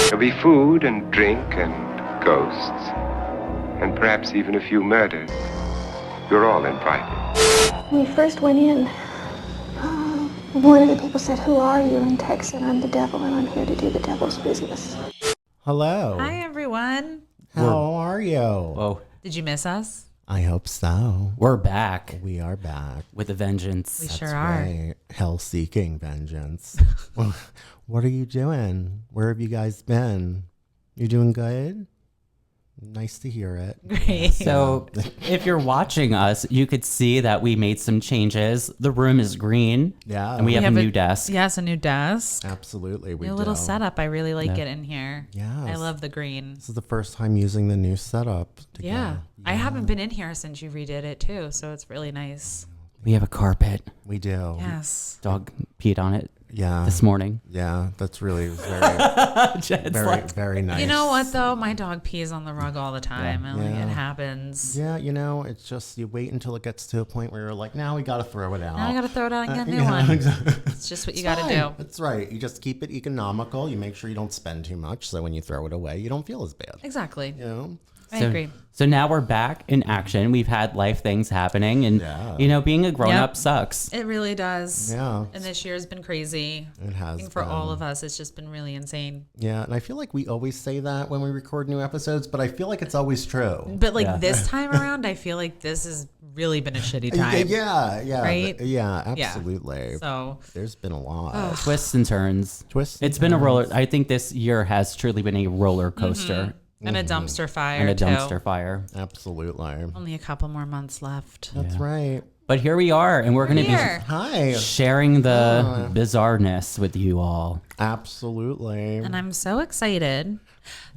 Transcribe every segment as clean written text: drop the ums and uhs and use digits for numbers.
There'll be food and drink and ghosts, and perhaps even a few murders. You're all invited. When we first went in, one of the people said, "Who are you?" And Tex said, "I'm the devil, and I'm here to do the devil's business." Hello. Hi, everyone. How are you? Whoa, Did you miss us? I hope so. we're back We are back. with a vengeance. We sure That's are. right. Hell-seeking vengeance. Well, what are you doing? Where have you guys been? You doing good? Nice to hear it. Great. So, if you're watching us, you could see that we made some changes. The room is green. Yeah. And we have a new desk. Yes, a new desk. Absolutely. We New do. little setup. I really like it in here. Yes. I love the green. This is the first time using the new setup. Yeah. I haven't been in here since you redid it too, so it's really nice. We have a carpet. We do. Yes. Dog peed on it Yeah. this morning. Yeah. That's really very, Jed's very, like, very nice. You know what though? My dog pees on the rug all the time. And like, Yeah. it happens. Yeah, you know, it's just you wait until it gets to a point where you're like, now we got to throw it out. Now I gotta throw it out and get a new yeah, one. exactly. It's just what you It's gotta fine. do. That's right. You just keep it economical. You make sure you don't spend too much, so when you throw it away, you don't feel as bad. Exactly. You know? I agree. So now we're back in action. We've had life things happening, and Yeah. you know, being a grown up Yep. sucks. It really does. Yeah. And this year's been crazy. It has I think for all been. of us, it's just been really insane. Yeah, and I feel like we always say that when we record new episodes, but I feel like it's always true. But like Yeah. this time around, I feel like this has really been a shitty time. Yeah, Right? Yeah, absolutely. So There's been a lot. Twists and turns. Twists and It's been a turns. roller. I think this year has truly been a roller coaster and a dumpster fire and a too. dumbster fire. Absolutely. Only a couple more months left. That's right. But here we are, and we're going to Here. Hi. be sharing the bizarreness with you all. Absolutely. And I'm so excited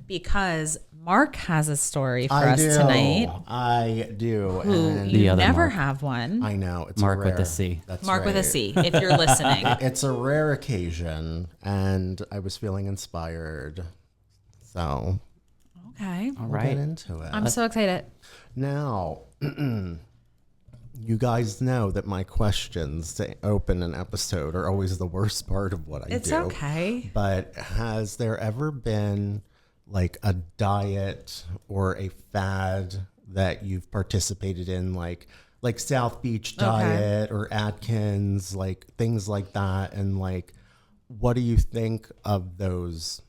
because Mark has a story for I us do. tonight. I do. Who And you other never Mark. have one. I know. It's Mark with rare. a C. That's Mark with a right. C, if you're listening. It's a rare occasion, and I was feeling inspired. So Okay. All we'll get right. into it. I'm so excited. Now, you guys know that my questions to open an episode are always the worst part of what I It's do. okay. But has there ever been like a diet or a fad that you've participated in, like South Beach diet or Atkins, like things like that? And like, what do you think of those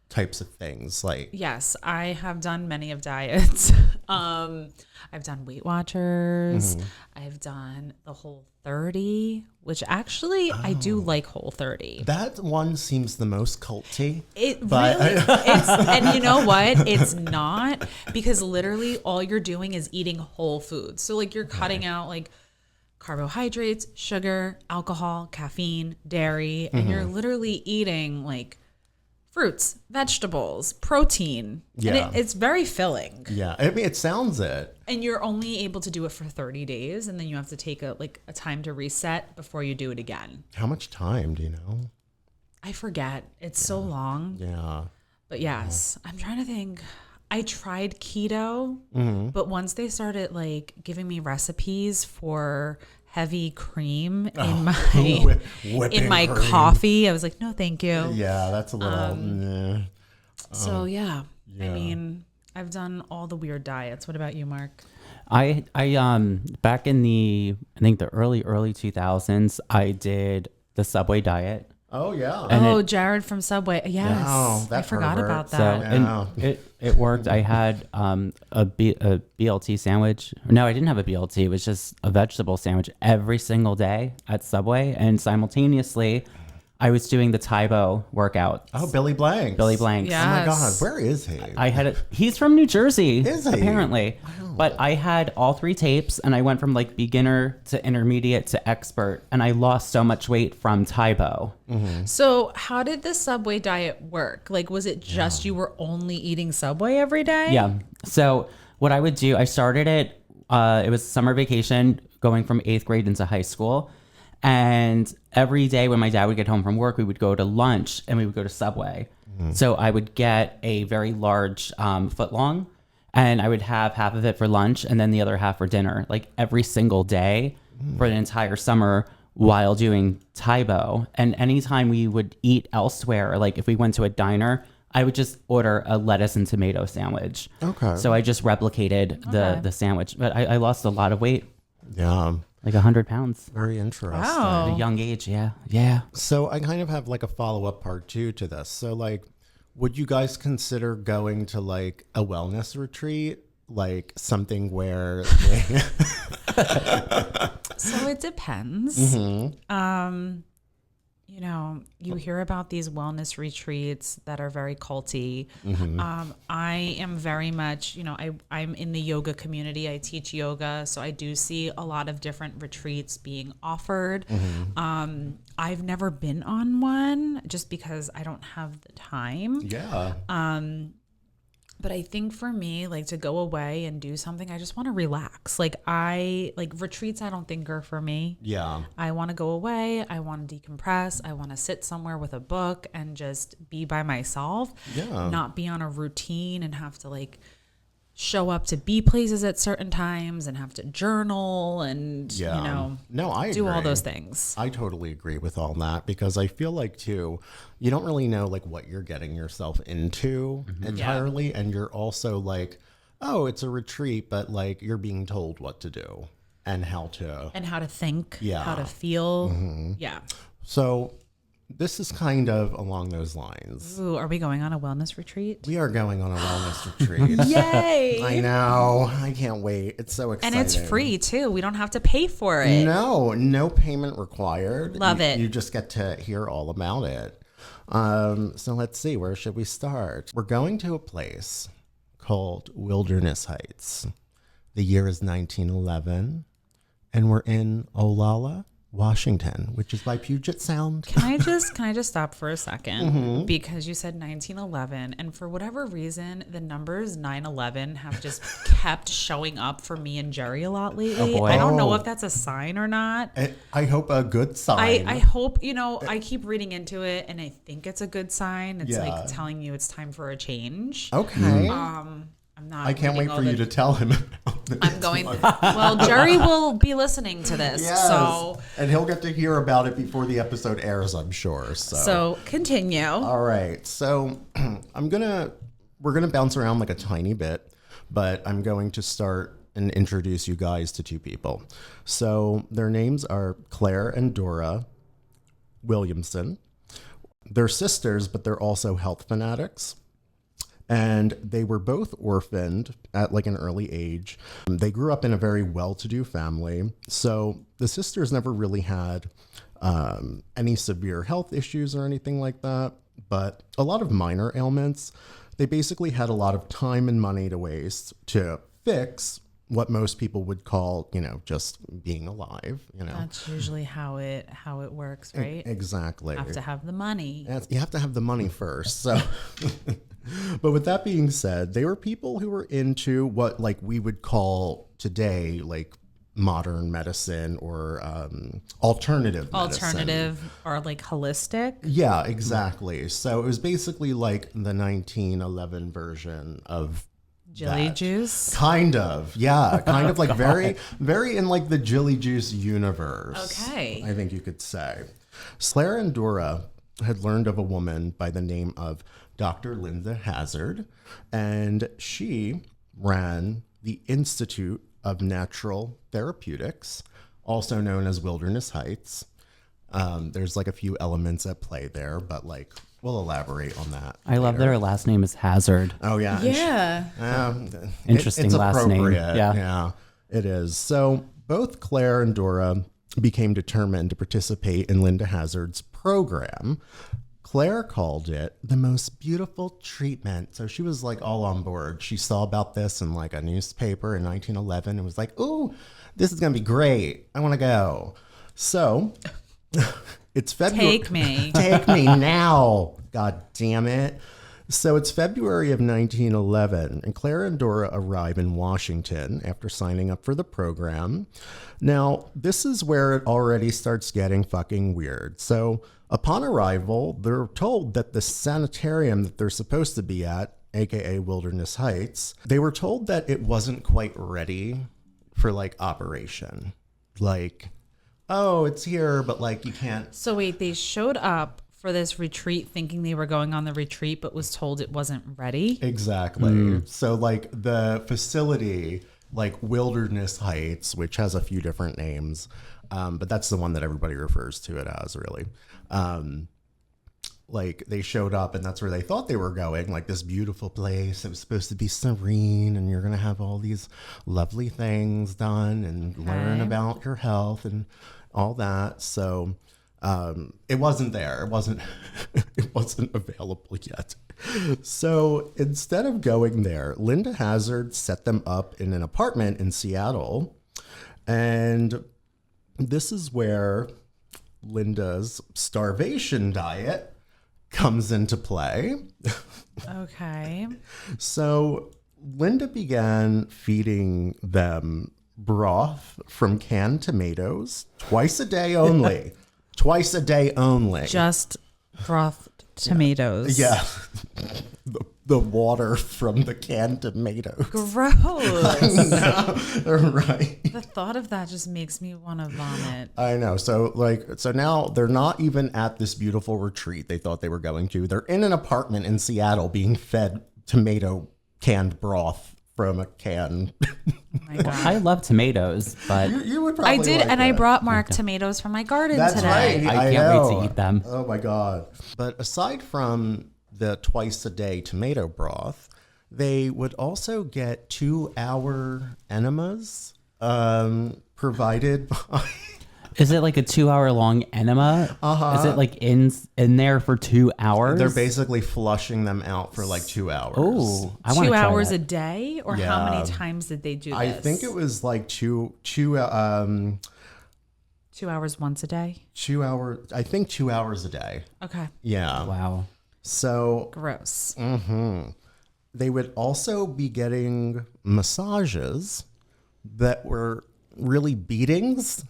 types of things? Like, Yes, I have done many of diets. I've done Weight Watchers. I've done the Whole 30, which actually I do like Whole 30. that one seems the most culty. It But- really, and you know what? It's not, because literally all you're doing is eating whole foods. So like you're cutting out like carbohydrates, sugar, alcohol, caffeine, dairy, and you're literally eating like fruits, vegetables, protein. Yeah. And it's very filling. Yeah, I mean, it sounds it. And you're only able to do it for 30 days, and then you have to take a time to reset before you do it again. How much time do you know? I forget. It's so long. Yeah. But yes, I'm trying to think. I tried keto, but once they started like giving me recipes for heavy cream in my Whipping in my cream. coffee, I was like, no, thank you. Yeah, that's a little. nah. So yeah, I mean, I've done all the weird diets. What about you, Mark? I back in the I think the early 2000s, I did the Subway diet. Oh yeah. Oh, Jared from Subway. Yes, Oh, I that forgot pervert. about So that. Yeah. and it worked. I had a BLT sandwich. No, I didn't have a BLT. It was just a vegetable sandwich every single day at Subway, and simultaneously, I was doing the Taibo workout. Oh, Billy Blanks. Billy Blanks. Yeah. Oh my Yes. God, where is he? I had he's from New Jersey, Is he? apparently. But I had all 3 tapes, and I went from like beginner to intermediate to expert, and I lost so much weight from Taibo. So how did the Subway diet work? Like, was it just you were only eating Subway every day? Yeah. So what I would do, I started it. It was summer vacation, going from 8th grade into high school, and every day when my dad would get home from work, we would go to lunch and we would go to Subway. So I would get a very large foot long, and I would have half of it for lunch and then the other half for dinner, like every single day for an entire summer while doing Taibo. And anytime we would eat elsewhere, like if we went to a diner, I would just order a lettuce and tomato sandwich. Okay. So I just replicated the sandwich, but I lost a lot of weight, Yeah. like 100 pounds. Very interesting. Wow. At a young age, yeah. So I kind of have like a follow-up part 2 to this. So like, would you guys consider going to like a wellness retreat? Like something where they... So it depends. Mm-hmm. You know, you hear about these wellness retreats that are very culty. I am very much, you know, I'm in the yoga community. I teach yoga, so I do see a lot of different retreats being offered. I've never been on one just because I don't have the time. Yeah. But I think for me, like to go away and do something, I just want to relax. Like retreats, I don't think are for me. Yeah. I want to go away. I want to decompress. I want to sit somewhere with a book and just be by myself. Yeah. Not be on a routine and have to like show up to be places at certain times and have to journal and, Yeah. you know, No, I do all agree. those things. I totally agree with all that because I feel like too, you don't really know like what you're getting yourself into entirely. And you're also like, oh, it's a retreat, but like you're being told what to do and how to. And how to think, Yeah. how to feel. Yeah. So this is kind of along those lines. Ooh, are we going on a wellness retreat? We are going on a wellness retreat. Yay! I know. I can't wait. It's so And exciting. it's free too. We don't have to pay for it. No payment required. Love it. You just get to hear all about it. So let's see, where should we start? We're going to a place called Wilderness Heights. The year is 1911, and we're in Olalla, Washington, which is by Puget Sound. Can I just stop for a second? Because you said 1911, and for whatever reason, the numbers 9/11 have just kept showing up for me and Jerry a lot lately. Oh, boy. I don't know if that's a sign or not. I hope a good sign. I hope, you know, I keep reading into it and I think it's a good sign. It's Yeah. like telling you it's time for a change. Okay. I'm not. I can't wait reading all for you to tell him about this. I'm going. Well, Jerry will be listening to this, Yes. so And he'll get to hear about it before the episode airs, I'm sure. so continue. All right. So we're gonna bounce around like a tiny bit, but I'm going to start and introduce you guys to 2 people. So their names are Claire and Dora Williamson. They're sisters, but they're also health fanatics. And they were both orphaned at like an early age. They grew up in a very well-to-do family. So the sisters never really had any severe health issues or anything like that, but a lot of minor ailments. They basically had a lot of time and money to waste to fix what most people would call, you know, just being alive, you know. That's usually how it works, right? Exactly. Have to have the money. You have to have the money first. So, but with that being said, they were people who were into what like we would call today like modern medicine or alternative medicine. Or like holistic. Yeah, exactly. So it was basically like the 1911 version of Jelly that. juice. Kind of, yeah, kind of like very in like the Jilly Juice universe. Okay. I think you could say. Claire and Dora had learned of a woman by the name of Dr. Linda Hazard, and she ran the Institute of Natural Therapeutics, also known as Wilderness Heights. There's like a few elements at play there, but like we'll elaborate on that. I love that her last name is Hazard. Oh yeah. Yeah. Interesting it's last name. appropriate. Yeah. Yeah, it is. So both Claire and Dora became determined to participate in Linda Hazard's program. Claire called it the most beautiful treatment. So she was like all on board. She saw about this in like a newspaper in 1911 and was like, "Ooh, this is going to be great. I want to go." So it's February. Take me. Take me now. God damn it. So it's February of 1911, and Claire and Dora arrive in Washington after signing up for the program. Now, this is where it already starts getting fucking weird. So upon arrival, they're told that the sanitarium that they're supposed to be at, aka Wilderness Heights, they were told that it wasn't quite ready for like operation. Like, oh, it's here, but like you can't. So wait, they showed up for this retreat thinking they were going on the retreat, but was told it wasn't ready. Exactly. So like the facility, like Wilderness Heights, which has a few different names, but that's the one that everybody refers to it as, really. Like they showed up and that's where they thought they were going, like this beautiful place. It was supposed to be serene and you're going to have all these lovely things done and learn about your health and all that. So it wasn't there. It wasn't it wasn't available yet. So instead of going there, Linda Hazard set them up in an apartment in Seattle. And this is where Linda's starvation diet comes into play. Okay. So Linda began feeding them broth from canned tomatoes twice a day only. Twice a day only. Just broth tomatoes. Yeah. The water from the canned tomatoes. Gross. Right. The thought of that just makes me want to vomit. I know. So now they're not even at this beautiful retreat they thought they were going to. They're in an apartment in Seattle being fed tomato canned broth from a can. Oh my God. I love tomatoes, but You would probably I did, like and that. I brought Mark tomatoes from my garden That's today. right. I can't wait to eat them. Oh my God. But aside from the twice a day tomato broth, they would also get 2-hour enemas provided by... is it like a 2-hour long enema? Is it like in there for 2 hours? They're basically flushing them out for like 2 hours. Oh, I want 2 to try hours that. a day, or how Yeah. many times did they do this? I think it was like 2 2 hours once a day. 2 hours. I think 2 hours a day. Okay. Yeah. Wow. So Gross. they would also be getting massages that were really beatings.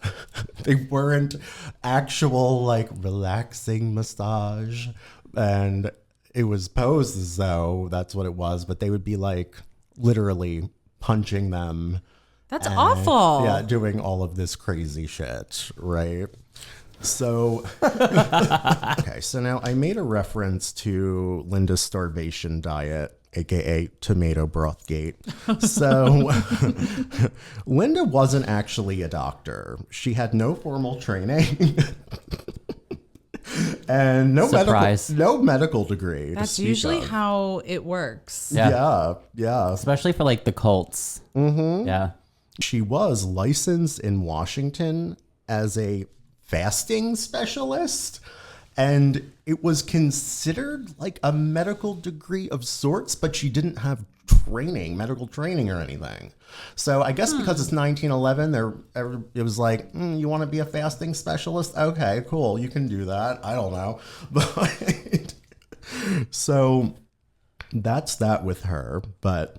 They weren't actual like relaxing massage, and it was posed as though that's what it was, but they would be like literally punching them. That's awful. Yeah, doing all of this crazy shit, right? So, okay, so now I made a reference to Linda's starvation diet, aka tomato broth gate. So, Linda wasn't actually a doctor. She had no formal training. And no medical degree. to That's speak usually of. how it works. Yeah. Especially for like the cults. Mm-hmm. Yeah. She was licensed in Washington as a fasting specialist, and it was considered like a medical degree of sorts, but she didn't have medical training or anything. So I guess because it's 1911, it was like, you want to be a fasting specialist? Okay, cool. You can do that. I don't know. But so that's that with her. But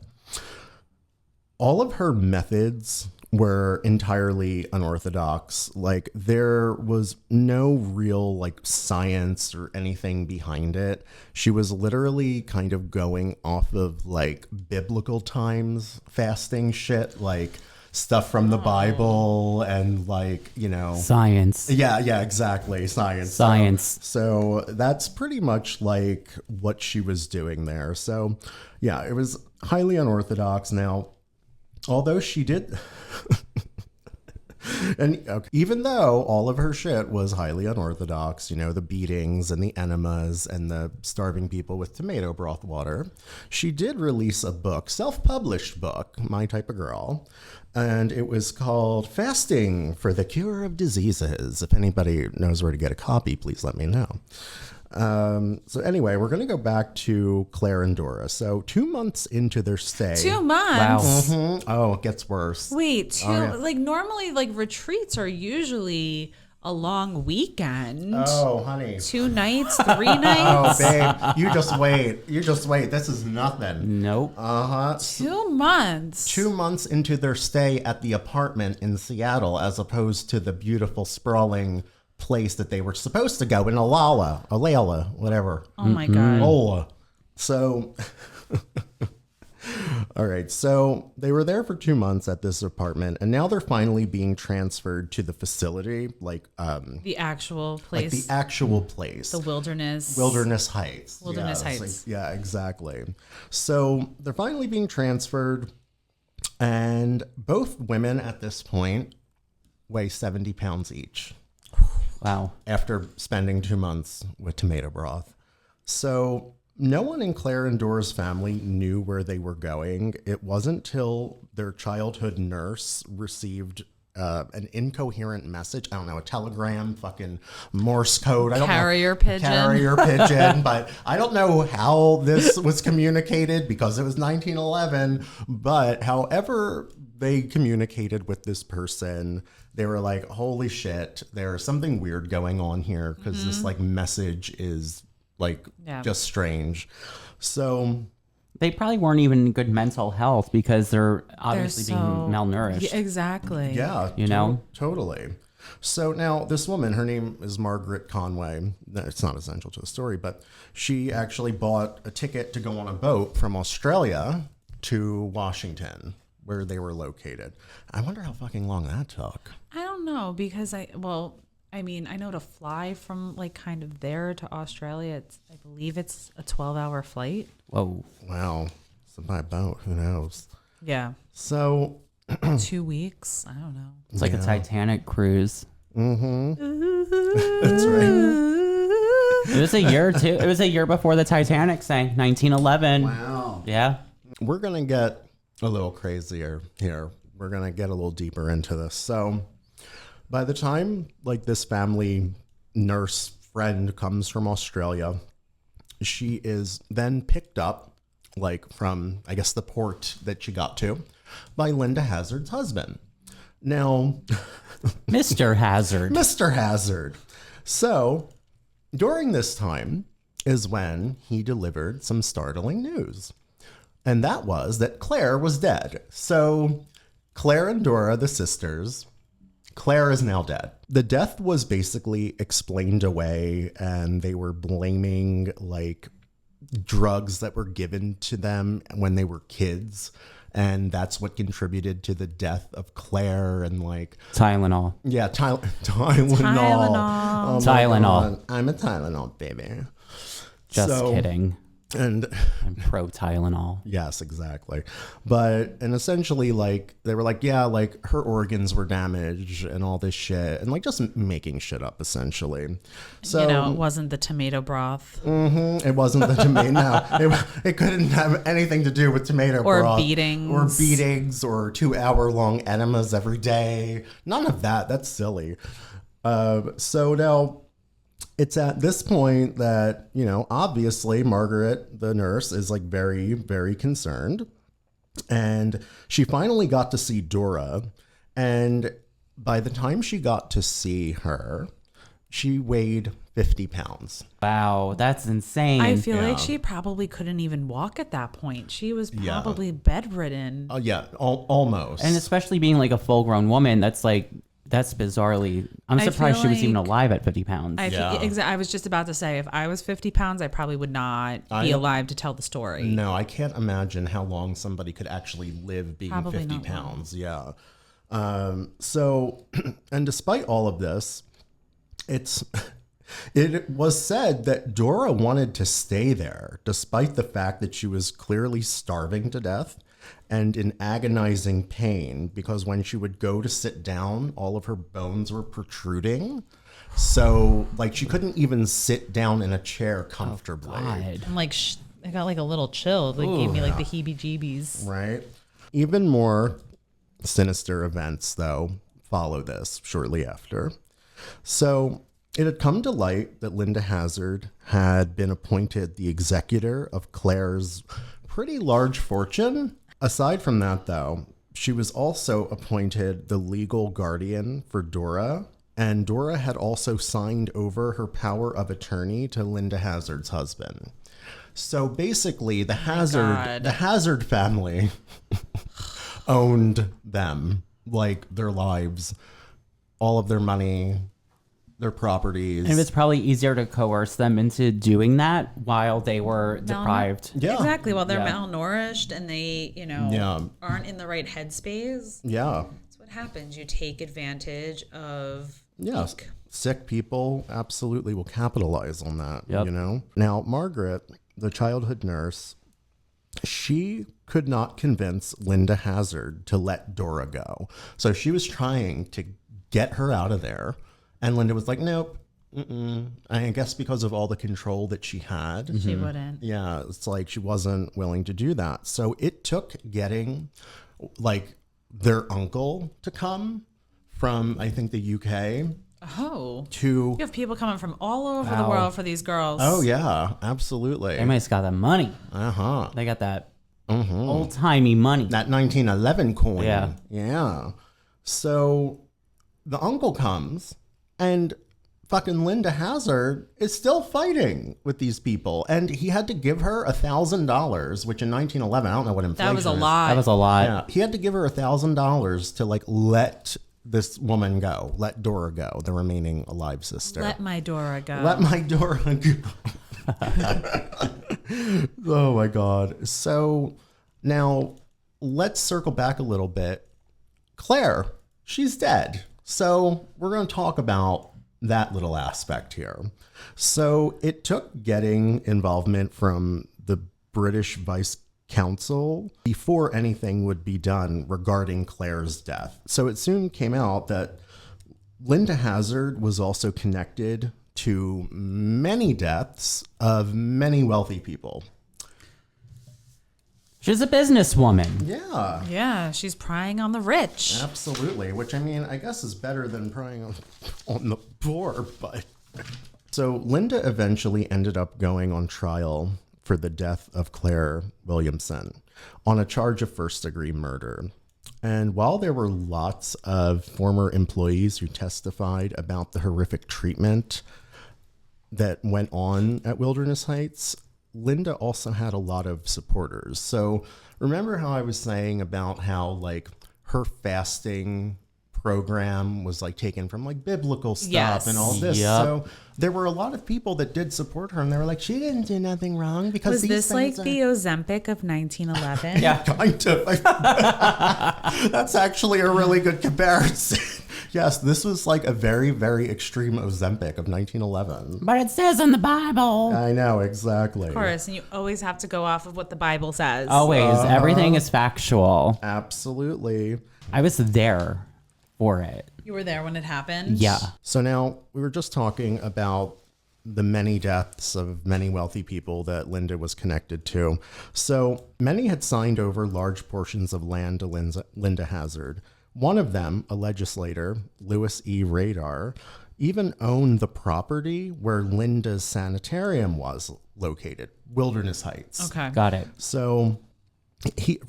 all of her methods were entirely unorthodox. Like there was no real like science or anything behind it. She was literally kind of going off of like biblical times fasting shit, like stuff from the Bible and like, Science. yeah, exactly. Science. So that's pretty much like what she was doing there. So yeah, it was highly unorthodox. Now, although she did, and even though all of her shit was highly unorthodox, the beatings and the enemas and the starving people with tomato broth water, she did release a book, self-published book, My Type of Girl, and it was called Fasting for the Cure of Diseases. If anybody knows where to get a copy, please let me know. So anyway, we're going to go back to Claire and Dora. So 2 months into their stay. 2 months. Wow. Oh, it gets worse. Wait, like normally like retreats are usually a long weekend. Oh, honey. 2 nights, 3 Oh, nights. babe, you just wait. This is nothing. Nope. 2 months. 2 months into their stay at the apartment in Seattle, as opposed to the beautiful, sprawling place that they were supposed to go in Alala, whatever. Oh my God. Ola. So, all All right, so they were there for 2 months at this apartment, and now they're finally being transferred to the facility, The actual like place. the actual place. The Wilderness Heights. Wilderness it's Heights. Yeah, exactly. So they're finally being transferred, and both women at this point weigh 70 pounds each Wow. after spending 2 months with tomato broth. So no one in Claire and Dora's family knew where they were going. It wasn't till their childhood nurse received an incoherent message. I don't know, a telegram, fucking Morse code. I don't Carrier know. pigeon. Carrier pigeon. But I don't know how this was communicated because it was 1911. But however they communicated with this person, they were like, holy shit, there's something weird going on here because this like message is like just strange. So They probably weren't even in good mental health because they're obviously being malnourished. Yeah, exactly. yeah, You know? totally. So now this woman, her name is Margaret Conway. It's not essential to the story, but she actually bought a ticket to go on a boat from Australia to Washington, where they were located. I wonder how fucking long that took. I don't know because I know to fly from like kind of there to Australia, I believe it's a 12-hour flight. Whoa. Wow. So by boat, who knows? Yeah. So 2 weeks. I don't know. It's like a Titanic cruise. that's right. It was a year too. It was a year before the Titanic sank, 1911. Wow. Yeah. We're going to get a little crazier here. We're going to get a little deeper into this. So by the time like this family nurse friend comes from Australia, she is then picked up like from, I guess, the port that she got to by Linda Hazard's husband. Now, Mr. Hazard. Mr. Hazard. So during this time is when he delivered some startling news. And that was that Claire was dead. So Claire and Dora, the sisters, Claire is now dead. The death was basically explained away, and they were blaming like drugs that were given to them when they were kids. And that's what contributed to the death of Claire and like Tylenol. yeah, Tylenol. Tylenol. Oh my Tylenol. God. I'm a Tylenol baby. Just kidding. And I'm pro Tylenol. yes, exactly. And essentially like they were like, yeah, like her organs were damaged and all this shit and like just making shit up essentially. So It wasn't the tomato broth it wasn't the tomato. No, it couldn't have anything to do with tomato or broth. beatings Or 2-hour-long enemas every day. None of that. That's silly. So now it's at this point that, you know, obviously Margaret, the nurse, is like very, very concerned. And she finally got to see Dora. And by the time she got to see her, she weighed 50 pounds. Wow, that's insane. I feel like she probably couldn't even walk at that point. She was probably bedridden. Oh, yeah, almost. And especially being like a full grown woman, that's bizarrely. I'm surprised she was even alive at 50 pounds. I was just about to say, if I was 50 pounds, I probably would not be alive to tell the story. No, I can't imagine how long somebody could actually live being Probably 50 not pounds. Yeah. So, and despite all of this, it was said that Dora wanted to stay there, despite the fact that she was clearly starving to death and in agonizing pain, because when she would go to sit down, all of her bones were protruding. So, like, she couldn't even sit down in a chair comfortably. I'm like, I got like a little chill. It gave me like the heebie-jeebies. Right. Even more sinister events, though, follow this shortly after. So it had come to light that Linda Hazard had been appointed the executor of Claire's pretty large fortune. Aside from that, though, she was also appointed the legal guardian for Dora, and Dora had also signed over her power of attorney to Linda Hazard's husband. So basically, the Hazard family owned them, like their lives, all of their money, their properties. And it was probably easier to coerce them into doing that while they were deprived. Yeah. Exactly. While they're Yeah. malnourished and they, aren't in the right headspace. Yeah. That's what happens. You take advantage of Yes. weak. Sick people absolutely will capitalize on that, Yep. you know? Now, Margaret, the childhood nurse, she could not convince Linda Hazard to let Dora go. So she was trying to get her out of there. And Linda was like, nope. I guess because of all the control that she had. She wouldn't. Yeah, it's like she wasn't willing to do that. So it took getting like their uncle to come from, I think, the UK Oh. to. You have people coming from all over the Wow. world for these girls. Oh, yeah, absolutely. They might got that money. Uh-huh. They got that old-timey money. That 1911 coin. Yeah. Yeah. So the uncle comes and fucking Linda Hazard is still fighting with these people. And he had to give her $1,000, which in 1911, I don't know what inflation That was a is. lot. That was a lot. Yeah. He had to give her $1,000 to like let this woman go, let Dora go, the remaining alive sister. Let my Dora go. Let my Dora go. Oh my God. So now let's circle back a little bit. Claire, she's dead. So we're going to talk about that little aspect here. So it took getting involvement from the British Vice Council before anything would be done regarding Claire's death. So it soon came out that Linda Hazard was also connected to many deaths of many wealthy people. She's a businesswoman. Yeah, Yeah, she's prying on the rich. absolutely. Which, I mean, I guess is better than preying on the poor. But so Linda eventually ended up going on trial for the death of Claire Williamson on a charge of first-degree murder. And while there were lots of former employees who testified about the horrific treatment that went on at Wilderness Heights, Linda also had a lot of supporters. So remember how I was saying about how like her fasting program was like taken from like biblical stuff Yes. and all this. Yep. So there were a lot of people that did support her and they were like, she didn't do nothing wrong because Was these this like things the Ozempic of 1911? Yeah. kind of. That's actually a really good comparison. Yes, this was like a very, very extreme Ozempic of 1911. But it says in the Bible. I know, exactly. Of course, and you always have to go off of what the Bible says. Always. Everything is factual. Absolutely. I was there for it. You were there when it happened? Yeah. So now we were just talking about the many deaths of many wealthy people that Linda was connected to. So many had signed over large portions of land to Linda Hazard. One of them, a legislator, Louis E. Radar, even owned the property where Linda's sanitarium was located, Wilderness Heights. Okay. Got it. So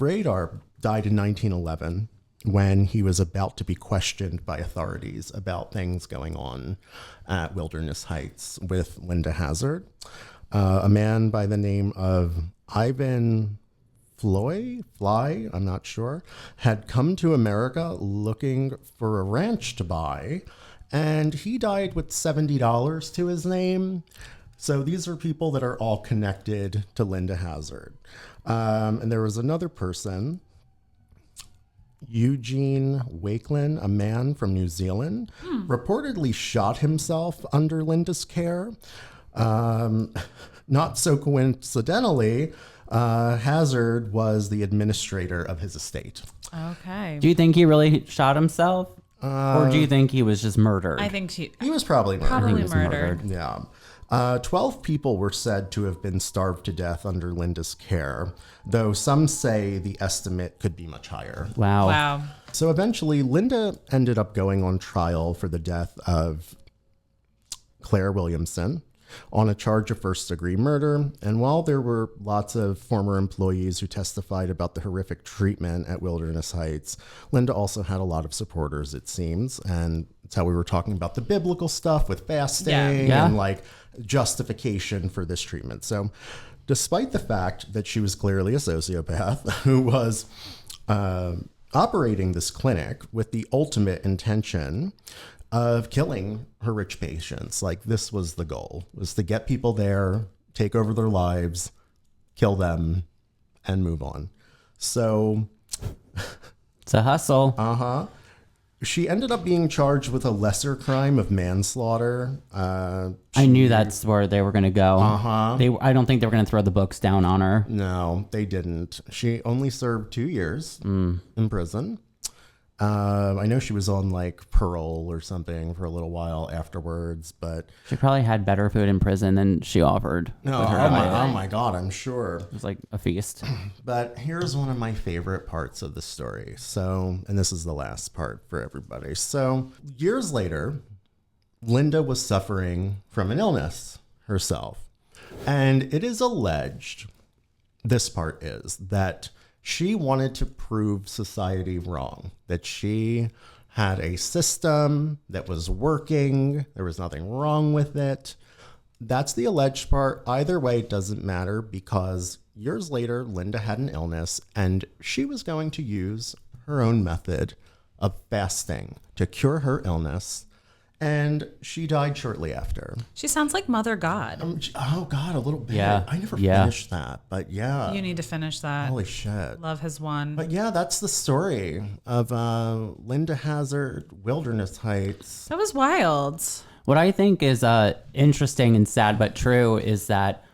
Radar died in 1911 when he was about to be questioned by authorities about things going on at Wilderness Heights with Linda Hazard. A man by the name of Ivan Fly, I'm not sure, had come to America looking for a ranch to buy, and he died with $70 to his name. So these are people that are all connected to Linda Hazard. And there was another person, Eugene Wakelin, a man from New Zealand, reportedly shot himself under Linda's care. Not so coincidentally, Hazard was the administrator of his estate. Okay. Do you think he really shot himself? Or do you think he was just murdered? I think she He was probably murdered. probably was murdered. Yeah. 12 people were said to have been starved to death under Linda's care, though some say the estimate could be much higher. Wow. Wow. So eventually, Linda ended up going on trial for the death of Claire Williamson on a charge of first-degree murder. And while there were lots of former employees who testified about the horrific treatment at Wilderness Heights, Linda also had a lot of supporters, it seems. And it's how we were talking about the biblical stuff with fasting Yeah. and like justification for this treatment. So despite the fact that she was clearly a sociopath who was operating this clinic with the ultimate intention of killing her rich patients. Like, this was the goal, was to get people there, take over their lives, kill them, and move on. So It's a hustle. she ended up being charged with a lesser crime of manslaughter. I knew that's where they were going to go. I don't think they were going to throw the books down on her. No, they didn't. She only served 2 years in prison. I know she was on like parole or something for a little while afterwards, but She probably had better food in prison than she offered. no, with her oh diet. my God, I'm sure. It was like a feast. But here's one of my favorite parts of the story. So, and this is the last part for everybody. So, years later, Linda was suffering from an illness herself. And it is alleged, this part is, that she wanted to prove society wrong, that she had a system that was working, there was nothing wrong with it. That's the alleged part. Either way, it doesn't matter, because years later, Linda had an illness and she was going to use her own method of fasting to cure her illness. And she died shortly after. She sounds like Mother God. Oh, God, a little bit. Yeah. I never Yeah. finished that, but yeah. You need to finish that. Holy shit. Love has won. But yeah, that's the story of Linda Hazard, Wilderness Heights. That was wild. What I think is interesting and sad but true is that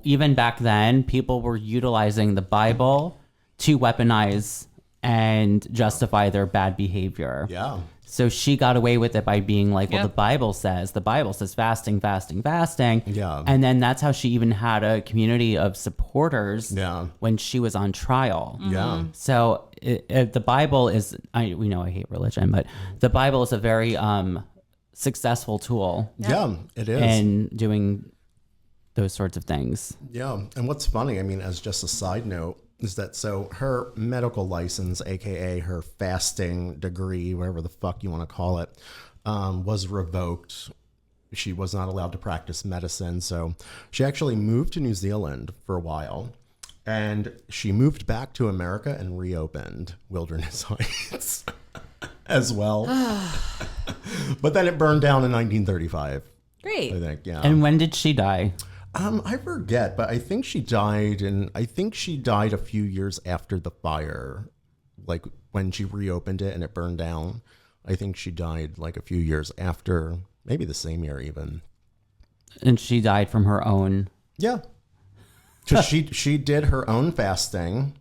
even back then, people were utilizing the Bible to weaponize and justify their bad behavior. Yeah. So she got away with it by being like, well, Yep. the Bible says fasting, fasting, fasting. Yeah. And then that's how she even had a community of supporters Yeah. when she was on trial. Yeah. So the Bible is, we know I hate religion, but the Bible is a very successful tool Yeah, it is. in doing those sorts of things. Yeah. And what's funny, I mean, as just a side note, is that so her medical license, aka her fasting degree, whatever the fuck you want to call it, was revoked. She was not allowed to practice medicine. So she actually moved to New Zealand for a while. And she moved back to America and reopened Wilderness Heights as well. But then it burned down in 1935, Great. I think. Yeah. And when did she die? I forget, but I think she died a few years after the fire, like when she reopened it and it burned down. I think she died like a few years after, maybe the same year even. And she died from her own. Yeah. Because she did her own fasting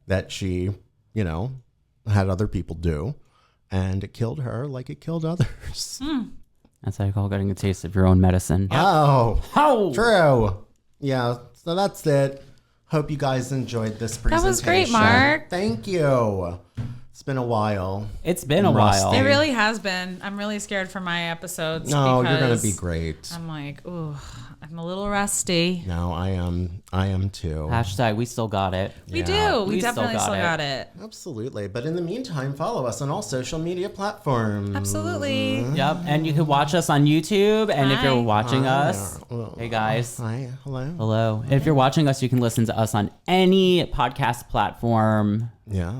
that she, had other people do, and it killed her like it killed others. That's how you call getting a taste of your own medicine. Oh, Oh, true. Yeah, so that's it. Hope you guys enjoyed this presentation. That was great, Mark. Thank you. It's been a while. it's been a I'm while. rusty. It really has been. I'm really scared for my episodes. No, you're gonna because be great. I'm like, ooh, I'm a little rusty. No, I am too. Hashtag we still got it. We Yeah. do. We We still definitely got still it. got it. Absolutely. But in the meantime, follow us on all social media platforms. Absolutely. Yep. And you can watch us on YouTube. And if Hi. you're watching us, Well, hey guys. Hi. Hello. Hello. If you're watching us, you can listen to us on any podcast platform. Yeah.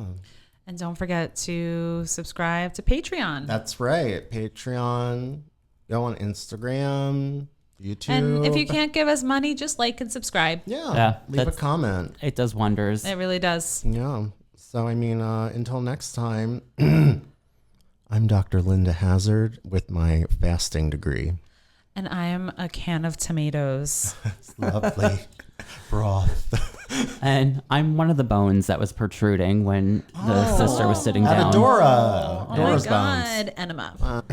And don't forget to subscribe to Patreon. That's right. Patreon. Go on Instagram, YouTube. And if you can't give us money, just like and subscribe. Yeah, leave a that's- comment. It does wonders. It really does. Yeah. So, I mean, until next time, I'm Dr. Linda Hazard with my fasting degree. And I am a can of tomatoes. It's lovely broth. And I'm one of the bones that was protruding when the sister was sitting down. Dora. Oh Dora's my bones. God. Enema.